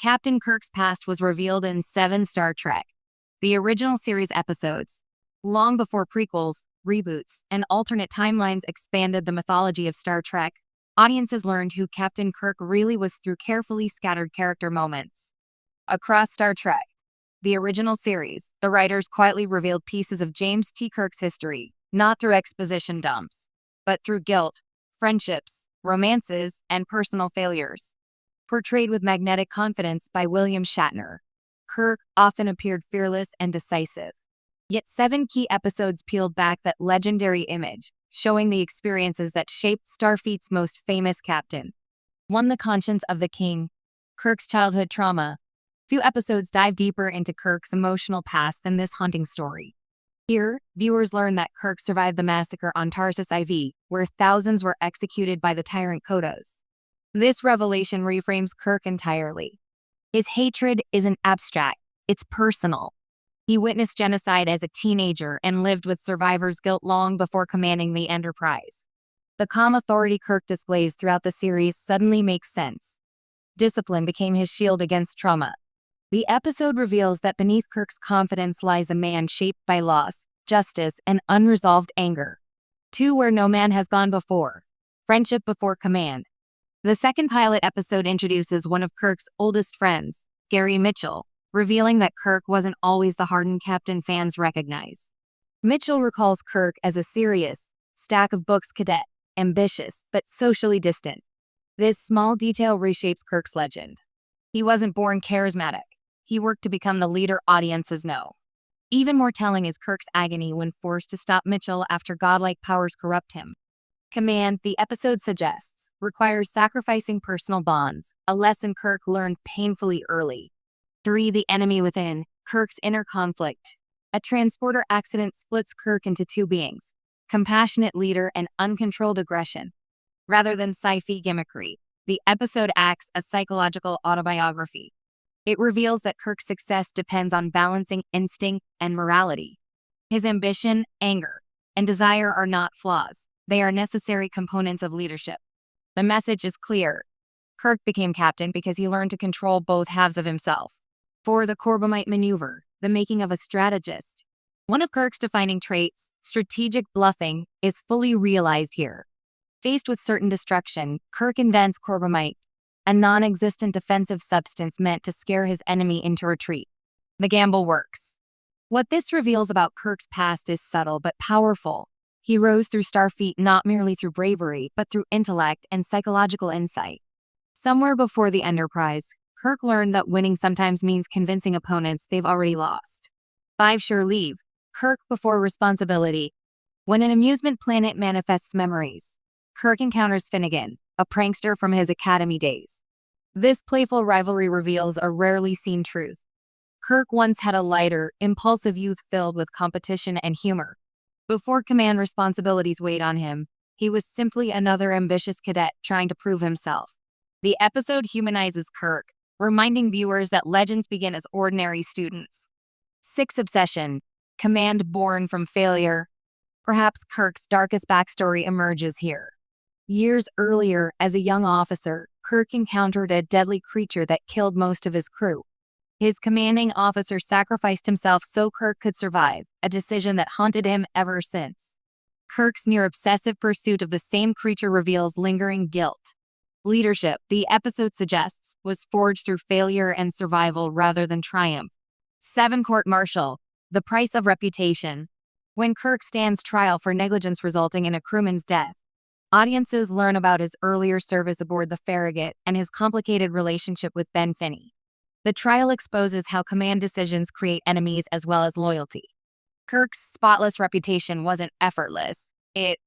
Captain Kirk's past was revealed in 7 Star Trek, the original series episodes. Long before prequels, reboots, and alternate timelines expanded the mythology of Star Trek, audiences learned who Captain Kirk really was through carefully scattered character moments. Across Star Trek, the original series, the writers quietly revealed pieces of James T. Kirk's history, not through exposition dumps, but through guilt, friendships, romances, and personal failures. Portrayed with magnetic confidence by William Shatner, Kirk often appeared fearless and decisive. Yet 7 key episodes peeled back that legendary image, showing the experiences that shaped Starfleet's most famous captain. 1. The conscience of the king. Kirk's childhood trauma. Few episodes dive deeper into Kirk's emotional past than this haunting story. Here, viewers learn that Kirk survived the massacre on Tarsus IV, where thousands were executed by the tyrant Kodos. This revelation reframes Kirk entirely. His hatred isn't abstract, it's personal. He witnessed genocide as a teenager and lived with survivors' guilt long before commanding the Enterprise. The calm authority Kirk displays throughout the series suddenly makes sense. Discipline became his shield against trauma. The episode reveals that beneath Kirk's confidence lies a man shaped by loss, justice, and unresolved anger. 2. Where no man has gone before. Friendship before command. The second pilot episode introduces one of Kirk's oldest friends, Gary Mitchell, revealing that Kirk wasn't always the hardened captain fans recognize. Mitchell recalls Kirk as a serious, stack-of-books cadet, ambitious, but socially distant. This small detail reshapes Kirk's legend. He wasn't born charismatic. He worked to become the leader audiences know. Even more telling is Kirk's agony when forced to stop Mitchell after godlike powers corrupt him. Command, the episode suggests, requires sacrificing personal bonds, a lesson Kirk learned painfully early. 3. The enemy within. Kirk's inner conflict. A transporter accident splits Kirk into 2 beings, compassionate leader and uncontrolled aggression. Rather than sci-fi gimmickry, the episode acts as psychological autobiography. It reveals that Kirk's success depends on balancing instinct and morality. His ambition, anger, and desire are not flaws. They are necessary components of leadership. The message is clear. Kirk became captain because he learned to control both halves of himself. 4. The Corbomite maneuver, the making of a strategist. One of Kirk's defining traits, strategic bluffing, is fully realized here. Faced with certain destruction, Kirk invents Corbomite, a non-existent defensive substance meant to scare his enemy into retreat. The gamble works. What this reveals about Kirk's past is subtle but powerful. He rose through Starfleet not merely through bravery, but through intellect and psychological insight. Somewhere before the Enterprise, Kirk learned that winning sometimes means convincing opponents they've already lost. 5. Sure leave. Kirk before responsibility. When an amusement planet manifests memories, Kirk encounters Finnegan, a prankster from his academy days. This playful rivalry reveals a rarely seen truth. Kirk once had a lighter, impulsive youth filled with competition and humor. Before command responsibilities weighed on him, he was simply another ambitious cadet trying to prove himself. The episode humanizes Kirk, reminding viewers that legends begin as ordinary students. 6. Obsession. Command born from failure. Perhaps Kirk's darkest backstory emerges here. Years earlier, as a young officer, Kirk encountered a deadly creature that killed most of his crew. His commanding officer sacrificed himself so Kirk could survive, a decision that haunted him ever since. Kirk's near-obsessive pursuit of the same creature reveals lingering guilt. Leadership, the episode suggests, was forged through failure and survival rather than triumph. 7. Court-martial, the price of reputation. When Kirk stands trial for negligence resulting in a crewman's death, audiences learn about his earlier service aboard the Farragut and his complicated relationship with Ben Finney. The trial exposes how command decisions create enemies as well as loyalty. Kirk's spotless reputation wasn't effortless. It